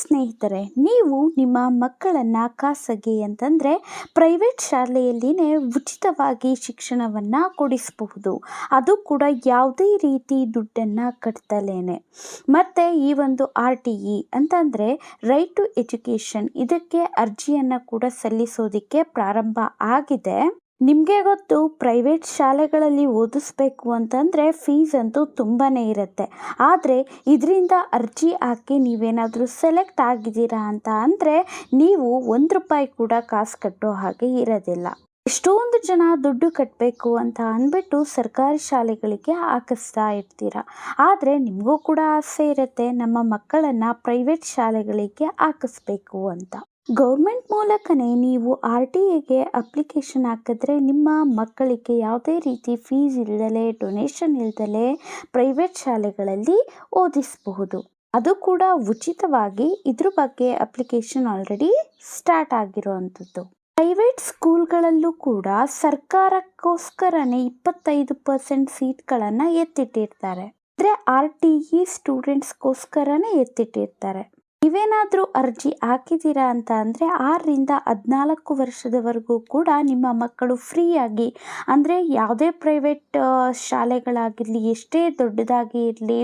ಸ್ನೇಹಿತರೆ, ನೀವು ನಿಮ್ಮ ಮಕ್ಕಳನ್ನು ಖಾಸಗಿ ಅಂತಂದರೆ ಪ್ರೈವೇಟ್ ಶಾಲೆಯಲ್ಲಿನೇ ಉಚಿತವಾಗಿ ಶಿಕ್ಷಣವನ್ನು ಕೊಡಿಸಬಹುದು. ಅದು ಕೂಡ ಯಾವುದೇ ರೀತಿ ದುಡ್ಡನ್ನು ಕಟ್ತಲೇನೆ. ಮತ್ತು ಈ ಒಂದು RTE ಅಂತಂದರೆ ರೈಟ್ ಟು ಎಜುಕೇಷನ್, ಇದಕ್ಕೆ ಅರ್ಜಿಯನ್ನು ಕೂಡ ಸಲ್ಲಿಸೋದಕ್ಕೆ ಪ್ರಾರಂಭ ಆಗಿದೆ. ನಿಮಗೆ ಗೊತ್ತು, ಪ್ರೈವೇಟ್ ಶಾಲೆಗಳಲ್ಲಿ ಓದಿಸ್ಬೇಕು ಅಂತಂದರೆ ಫೀಸ್ ಅಂತೂ ತುಂಬಾ ಇರುತ್ತೆ. ಆದರೆ ಇದರಿಂದ ಅರ್ಜಿ ಹಾಕಿ ನೀವೇನಾದರೂ ಸೆಲೆಕ್ಟ್ ಆಗಿದ್ದೀರಾ ಅಂತ ಅಂದರೆ ನೀವು ₹1 ಕೂಡ ಕಾಸು ಕಟ್ಟೋ ಹಾಗೆ ಇರೋದಿಲ್ಲ. ಎಷ್ಟೊಂದು ಜನ ದುಡ್ಡು ಕಟ್ಟಬೇಕು ಅಂತ ಅಂದ್ಬಿಟ್ಟು ಸರ್ಕಾರಿ ಶಾಲೆಗಳಿಗೆ ಹಾಕಿಸ್ತಾ ಇರ್ತೀರ. ಆದರೆ ನಿಮಗೂ ಕೂಡ ಆಸೆ ಇರುತ್ತೆ ನಮ್ಮ ಮಕ್ಕಳನ್ನು ಪ್ರೈವೇಟ್ ಶಾಲೆಗಳಿಗೆ ಹಾಕಿಸ್ಬೇಕು ಅಂತ. ಗೌರ್ಮೆಂಟ್ ಮೂಲಕನೇ ನೀವು RTEಗೆ ಅಪ್ಲಿಕೇಶನ್ ಹಾಕಿದ್ರೆ ನಿಮ್ಮ ಮಕ್ಕಳಿಗೆ ಯಾವುದೇ ರೀತಿ ಫೀಸ್ ಇಲ್ಲದಲೇ, ಡೊನೇಷನ್ ಇಲ್ಲದಲೇ ಪ್ರೈವೇಟ್ ಶಾಲೆಗಳಲ್ಲಿ ಓದಿಸಬಹುದು. ಅದು ಕೂಡ ಉಚಿತವಾಗಿ. ಇದ್ರ ಬಗ್ಗೆ ಅಪ್ಲಿಕೇಶನ್ ಆಲ್ರೆಡಿ ಸ್ಟಾರ್ಟ್ ಆಗಿರೋವಂಥದ್ದು. ಪ್ರೈವೇಟ್ ಸ್ಕೂಲ್ಗಳಲ್ಲೂ ಕೂಡ ಸರ್ಕಾರಕ್ಕೋಸ್ಕರನೇ 25% ಸೀಟ್ಗಳನ್ನು ಎತ್ತಿಟ್ಟಿರ್ತಾರೆ. ಅಂದರೆ RTE ಸ್ಟೂಡೆಂಟ್ಸ್ಗೋಸ್ಕರನೇ ಎತ್ತಿಟ್ಟಿರ್ತಾರೆ. ನೀವೇನಾದರೂ ಅರ್ಜಿ ಹಾಕಿದ್ದೀರಾ ಅಂತ ಅಂದರೆ 6ರಿಂದ 14 ವರ್ಷದವರೆಗೂ ಕೂಡ ನಿಮ್ಮ ಮಕ್ಕಳು ಫ್ರೀಯಾಗಿ, ಅಂದರೆ ಯಾವುದೇ ಪ್ರೈವೇಟ್ ಶಾಲೆಗಳಾಗಿರಲಿ, ಎಷ್ಟೇ ದೊಡ್ಡದಾಗಿ ಇರಲಿ,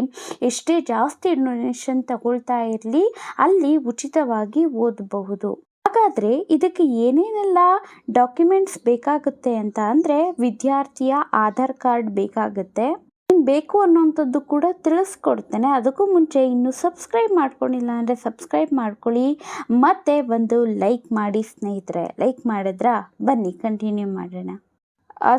ಎಷ್ಟೇ ಜಾಸ್ತಿ ಡೊನೇಷನ್ ತಗೊಳ್ತಾ ಇರಲಿ, ಅಲ್ಲಿ ಉಚಿತವಾಗಿ ಓದಬಹುದು. ಹಾಗಾದರೆ ಇದಕ್ಕೆ ಏನೇನೆಲ್ಲ ಡಾಕ್ಯುಮೆಂಟ್ಸ್ ಬೇಕಾಗುತ್ತೆ ಅಂತ ಅಂದರೆ ವಿದ್ಯಾರ್ಥಿಯ ಆಧಾರ್ ಕಾರ್ಡ್ ಬೇಕಾಗುತ್ತೆ. ಬೇಕು ಅನ್ನೋಂಥದ್ದು ಕೂಡ ತಿಳಿಸ್ಕೊಡ್ತೇನೆ. ಅದಕ್ಕೂ ಮುಂಚೆ ಇನ್ನೂ ಸಬ್ಸ್ಕ್ರೈಬ್ ಮಾಡ್ಕೊಂಡಿಲ್ಲ ಅಂದರೆ ಸಬ್ಸ್ಕ್ರೈಬ್ ಮಾಡ್ಕೊಳ್ಳಿ, ಮತ್ತು ಒಂದು ಲೈಕ್ ಮಾಡಿ ಸ್ನೇಹಿತರೆ. ಲೈಕ್ ಮಾಡಿದ್ರಾ? ಬನ್ನಿ ಕಂಟಿನ್ಯೂ ಮಾಡೋಣ.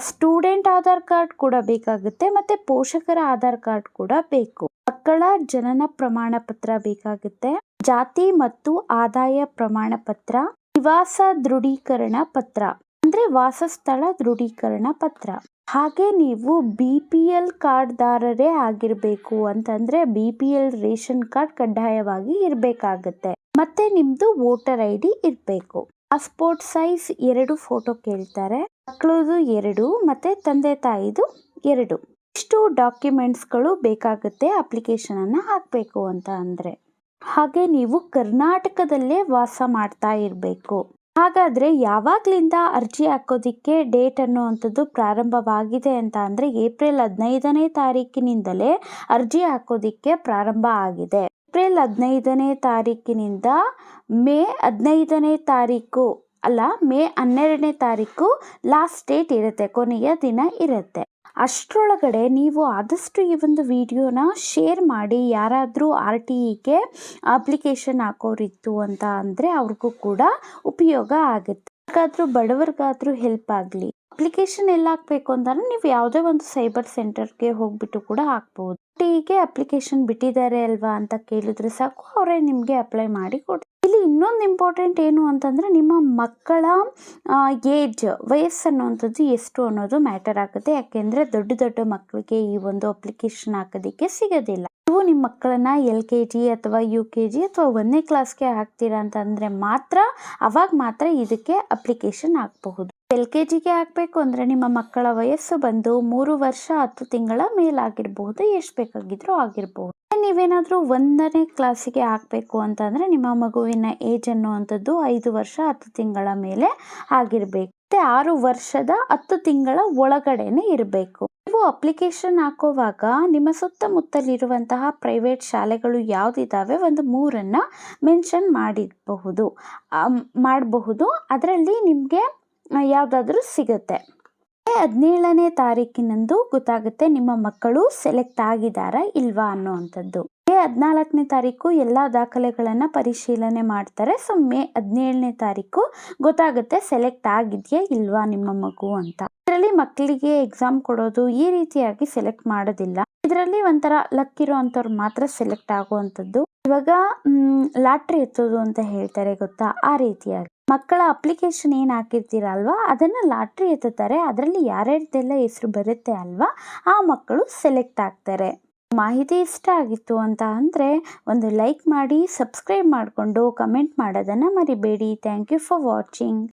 ಸ್ಟೂಡೆಂಟ್ ಆಧಾರ್ ಕಾರ್ಡ್ ಕೂಡ ಬೇಕಾಗುತ್ತೆ, ಮತ್ತು ಪೋಷಕರ ಆಧಾರ್ ಕಾರ್ಡ್ ಕೂಡ ಬೇಕು. ಮಕ್ಕಳ ಜನನ ಪ್ರಮಾಣ ಪತ್ರ ಬೇಕಾಗುತ್ತೆ, ಜಾತಿ ಮತ್ತು ಆದಾಯ ಪ್ರಮಾಣ ಪತ್ರ, ನಿವಾಸ ದೃಢೀಕರಣ ಪತ್ರ ಅಂದರೆ ವಾಸಸ್ಥಳ ದೃಢೀಕರಣ ಪತ್ರ. ಹಾಗೆ ನೀವು BPL ಕಾರ್ಡ್ದಾರರೇ ಆಗಿರಬೇಕು ಅಂತಂದರೆ BPL ರೇಷನ್ ಕಾರ್ಡ್ ಕಡ್ಡಾಯವಾಗಿ ಇರಬೇಕಾಗತ್ತೆ. ಮತ್ತು ನಿಮ್ಮದು ವೋಟರ್ ID ಇರಬೇಕು. ಪಾಸ್ಪೋರ್ಟ್ ಸೈಜ್ 2 ಫೋಟೋ ಕೇಳ್ತಾರೆ. ಮಕ್ಕಳದು 2 ಮತ್ತು ತಂದೆ ತಾಯಿದು 2. ಇಷ್ಟು ಡಾಕ್ಯುಮೆಂಟ್ಸ್ಗಳು ಬೇಕಾಗುತ್ತೆ ಅಪ್ಲಿಕೇಶನನ್ನು ಹಾಕಬೇಕು ಅಂತ ಅಂದರೆ. ಹಾಗೆ ನೀವು ಕರ್ನಾಟಕದಲ್ಲೇ ವಾಸ ಮಾಡ್ತಾ ಇರಬೇಕು. ಹಾಗಾದರೆ ಯಾವಾಗಲಿಂದ ಅರ್ಜಿ ಹಾಕೋದಕ್ಕೆ ಡೇಟ್ ಅನ್ನುವಂಥದ್ದು ಪ್ರಾರಂಭವಾಗಿದೆ ಅಂತ ಅಂದರೆ ಏಪ್ರಿಲ್ 15ನೇ ತಾರೀಕಿನಿಂದಲೇ ಅರ್ಜಿ ಹಾಕೋದಕ್ಕೆ ಪ್ರಾರಂಭ ಆಗಿದೆ. ಏಪ್ರಿಲ್ 15ನೇ ತಾರೀಕಿನಿಂದ ಮೇ 15ನೇ ತಾರೀಕು ಅಲ್ಲ, ಮೇ 12ನೇ ತಾರೀಕು ಲಾಸ್ಟ್ ಡೇಟ್ ಇರುತ್ತೆ, ಕೊನೆಯ ದಿನ ಇರುತ್ತೆ. ಅಷ್ಟರೊಳಗಡೆ ನೀವು ಆದಷ್ಟು ಈ ಒಂದು ವಿಡಿಯೋನ ಶೇರ್ ಮಾಡಿ. ಯಾರಾದರೂ RTEಗೆ ಅಪ್ಲಿಕೇಶನ್ ಹಾಕೋರಿತ್ತು ಅಂತ ಅಂದರೆ ಅವ್ರಿಗೂ ಕೂಡ ಉಪಯೋಗ ಆಗುತ್ತೆ. ಯಾರಿಗಾದ್ರೂ ಬಡವರಿಗಾದ್ರೂ ಹೆಲ್ಪ್ ಆಗಲಿ. ಅಪ್ಲಿಕೇಶನ್ ಎಲ್ಲ ಹಾಕಬೇಕು ಅಂತಂದರೆ ನೀವು ಯಾವುದೇ ಒಂದು ಸೈಬರ್ ಸೆಂಟರ್ಗೆ ಹೋಗ್ಬಿಟ್ಟು ಕೂಡ ಹಾಕ್ಬೋದು. RTEಗೆ ಅಪ್ಲಿಕೇಶನ್ ಬಿಟ್ಟಿದ್ದಾರೆ ಅಲ್ವಾ ಅಂತ ಕೇಳಿದ್ರೆ ಸಾಕು, ಅವರೇ ನಿಮಗೆ ಅಪ್ಲೈ ಮಾಡಿ ಕೊಡ್ತಾರೆ. ಇಲ್ಲಿ ಇನ್ನೊಂದು ಇಂಪಾರ್ಟೆಂಟ್ ಏನು ಅಂತಂದರೆ ನಿಮ್ಮ ಮಕ್ಕಳ ವಯಸ್ಸು ಅನ್ನುವಂಥದ್ದು ಎಷ್ಟು ಅನ್ನೋದು ಮ್ಯಾಟರ್ ಆಗುತ್ತೆ. ಯಾಕೆಂದರೆ ದೊಡ್ಡ ಮಕ್ಕಳಿಗೆ ಈ ಒಂದು ಅಪ್ಲಿಕೇಶನ್ ಹಾಕೋದಕ್ಕೆ ಸಿಗೋದಿಲ್ಲ. ನೀವು ನಿಮ್ಮ ಮಕ್ಕಳನ್ನ LKG ಅಥವಾ UKG ಅಥವಾ 1ನೇ ಕ್ಲಾಸ್ಗೆ ಹಾಕ್ತೀರಾ ಅಂತಂದರೆ ಅವಾಗ ಮಾತ್ರ ಇದಕ್ಕೆ ಅಪ್ಲಿಕೇಶನ್ ಹಾಕಬಹುದು. LKGಗೆ ಹಾಕಬೇಕು ಅಂದರೆ ನಿಮ್ಮ ಮಕ್ಕಳ ವಯಸ್ಸು ಬಂದು 3 ವರ್ಷ 10 ತಿಂಗಳ ಮೇಲಾಗಿರಬಹುದು, ಎಷ್ಟು ಬೇಕಾಗಿದ್ರೂ ಆಗಿರಬಹುದು. ನೀವೇನಾದರೂ 1ನೇ ಕ್ಲಾಸಿಗೆ ಹಾಕಬೇಕು ಅಂತಂದರೆ ನಿಮ್ಮ ಮಗುವಿನ ಏಜ್ ಅನ್ನುವಂಥದ್ದು 5 ವರ್ಷ 10 ತಿಂಗಳ ಮೇಲೆ ಆಗಿರಬೇಕು. ಮತ್ತು 6 ವರ್ಷದ 10 ತಿಂಗಳ ಒಳಗಡೆನೆ ಇರಬೇಕು. ನೀವು ಅಪ್ಲಿಕೇಶನ್ ಹಾಕೋವಾಗ ನಿಮ್ಮ ಸುತ್ತಮುತ್ತಲಿರುವಂತಹ ಪ್ರೈವೇಟ್ ಶಾಲೆಗಳು ಯಾವುದಿದ್ದಾವೆ ಒಂದು 3 ಮೆನ್ಷನ್ ಮಾಡಬಹುದು. ಅದರಲ್ಲಿ ನಿಮಗೆ ಯಾವುದಾದ್ರೂ ಸಿಗುತ್ತೆ. 17ನೇ ತಾರೀಕಿನಂದು ಗೊತ್ತಾಗುತ್ತೆ ನಿಮ್ಮ ಮಕ್ಕಳು ಸೆಲೆಕ್ಟ್ ಆಗಿದ್ದಾರಾ ಇಲ್ವಾ ಅನ್ನೋವಂಥದ್ದು. ಮೇ 14ನೇ ತಾರೀಕು ಎಲ್ಲ ದಾಖಲೆಗಳನ್ನು ಪರಿಶೀಲನೆ ಮಾಡ್ತಾರೆ. ಸೊ ಮೇ 17ನೇ ತಾರೀಕು ಗೊತ್ತಾಗುತ್ತೆ ಸೆಲೆಕ್ಟ್ ಆಗಿದೆಯಾ ಇಲ್ವಾ ನಿಮ್ಮ ಮಗು ಅಂತ. ಇದರಲ್ಲಿ ಮಕ್ಕಳಿಗೆ ಎಕ್ಸಾಮ್ ಕೊಡೋದು ಈ ರೀತಿಯಾಗಿ ಸೆಲೆಕ್ಟ್ ಮಾಡೋದಿಲ್ಲ. ಇದರಲ್ಲಿ ಒಂಥರ ಲಕ್ ಇರೋ ಅಂಥವ್ರು ಮಾತ್ರ ಸೆಲೆಕ್ಟ್ ಆಗುವಂಥದ್ದು. ಇವಾಗ ಲಾಟ್ರಿ ಎತ್ತೋದು ಅಂತ ಹೇಳ್ತಾರೆ ಗೊತ್ತಾ, ಆ ರೀತಿಯಾಗಿ ಮಕ್ಕಳ ಅಪ್ಲಿಕೇಶನ್ ಏನು ಹಾಕಿರ್ತೀರ ಅಲ್ವಾ, ಅದನ್ನು ಲಾಟ್ರಿ ಎತ್ತುತ್ತಾರೆ. ಅದರಲ್ಲಿ ಯಾರ್ಯಾರ್ದೆಲ್ಲ ಹೆಸರು ಬರುತ್ತೆ ಅಲ್ವಾ, ಆ ಮಕ್ಕಳು ಸೆಲೆಕ್ಟ್ ಆಗ್ತಾರೆ. ಮಾಹಿತಿ ಇಷ್ಟ ಆಗಿತ್ತು ಅಂತ ಅಂದರೆ ಒಂದು ಲೈಕ್ ಮಾಡಿ, ಸಬ್ಸ್ಕ್ರೈಬ್ ಮಾಡಿಕೊಂಡು ಕಮೆಂಟ್ ಮಾಡೋದನ್ನು ಮರಿಬೇಡಿ. Thank you for watching.